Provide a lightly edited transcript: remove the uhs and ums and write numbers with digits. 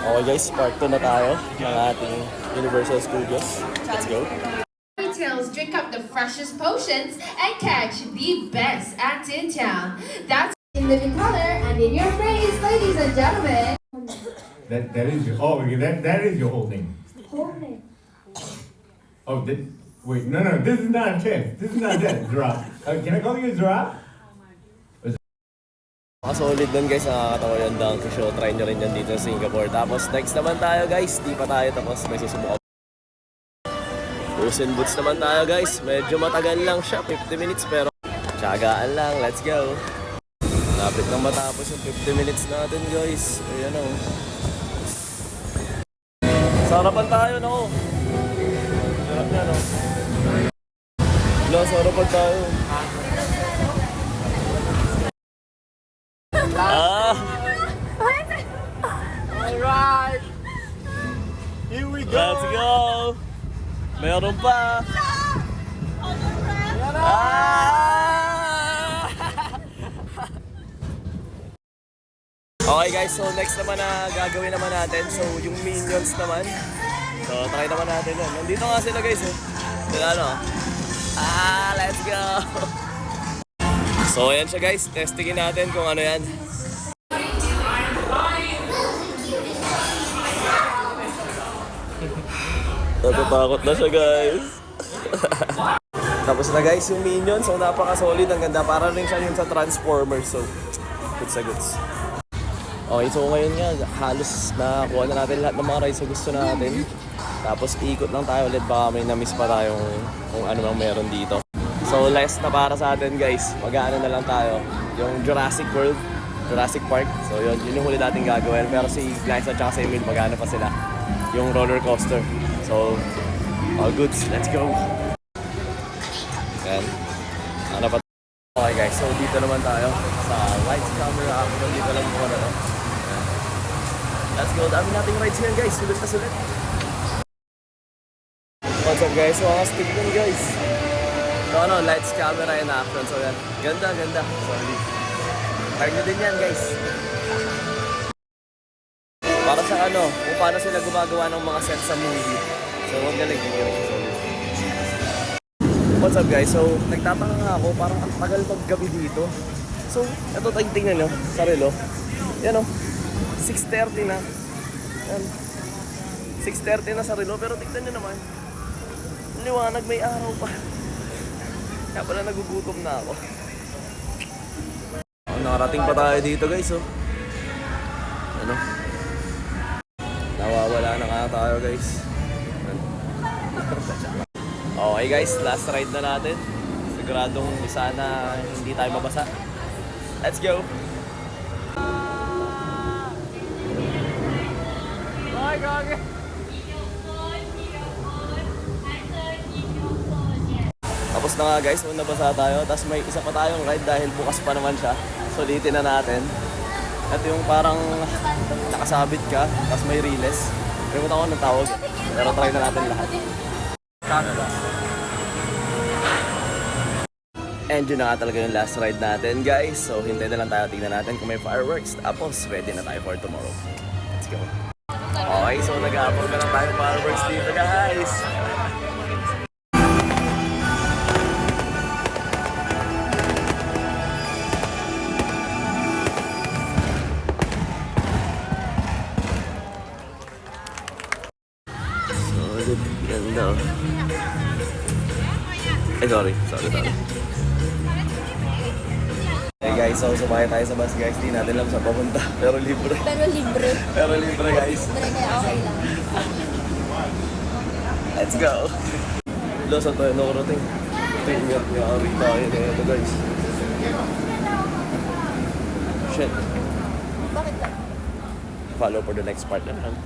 Okay guys, part 2 na tayo ng ating Universal Studios. Let's go. Retails drink up the freshest potions and catch the best acts in town. That's in living color and in your face, ladies and gentlemen. That is your that is your whole name. Whole name. Oh, wait, no, this is not a test. This is not a test, Giraffe. Can I call you a giraffe? Solid dun guys, nakakatawa yung donkey show. Try nyo rin yan dito sa Singapore. Tapos next naman tayo guys, di pa tayo tapos. May susubukan. Puss in Boots naman tayo guys. Medyo matagal lang siya, 50 minutes pero tiyagaan lang, let's go. Lapit nang matapos yung 50 minutes natin guys. Ayan o. Sarapan tayo no. Sarap na no. Wala, sarapan tayo. Alright! Here we go! Let's go! Meron pa! Okay guys, so next naman na gagawin naman natin, so yung Minions naman. So try naman natin yun. Nandito nga sila guys eh. Sila ano? Let's go! So ayan siya guys, testingin natin kung ano yan. Natatakot na siya guys. Tapos na guys yung Minions, so napaka-solid, ang ganda. Para rin siya yun sa Transformers, so goods na goods. Okay, so ngayon nga, halos nakuha na natin lahat ng mga rides na gusto natin. Tapos ikot lang tayo ulit, baka may na-miss pa tayong kung ano mang meron dito. So last na para sa atin guys, mag-aano na lang tayo, yung Jurassic World, Jurassic Park. So yun yung huli natin gagawin. Pero si Glyce at saka si Emil, mag-aano pa sila, yung roller coaster. So, all goods, let's go! Yan. Ano pa? Okay guys, so dito naman tayo sa lights, camera, action. Dito lang muna na. Let's go, dami nating rides ngayon guys, sulit na sulit. What's up guys, so ang stick nun guys. So ano, lights, camera, and action. So yan, ganda, ganda. Solid. Try nyo din yan guys. Para sa ano, kung paano sila gumagawa ng mga set sa movie. So huwag galing. What's up guys, so nagtataka nga ako, parang ang tagal maggabi dito. So, ito tingnan nyo, sa relo. Yan o, 6:30 na. Yan. 6:30 na sa relo, pero tignan nyo naman. Liwanag, may araw pa. Kaya pala nagugutom na ako. Nakarating pa tayo dito guys, oh. Ano? Nawawala na nga tayo guys. Okay guys, last ride na natin. Siguradong sana hindi tayo mabasa. Let's go! Tapos na nga guys, kung nabasa tayo. Tapos may isa pa tayong ride dahil bukas pa naman siya. Sulitin na natin. Ito yung parang nakasabit ka, tapos may relays. Kalimutan ko ng tawag. Pero try na natin lahat. Canada. And yun na nga talaga yung last ride natin guys. So hintay na lang tayo, tignan natin kung may fireworks. Tapos ready na tayo for tomorrow. Let's go. Okay, so nag-aapol ka na tayo fireworks dito guys. Ganda. Sorry. Hey guys, so sumakay tayo sa bus guys. Di natin alam saan papunta. Pero libre. Pero libre guys. Libre kaya okay lang. Let's go. Saan tayo nakarating? Tingnan niya. Rita tayo na ito guys. Shit. Bakit ba? Follow for the next part na lang.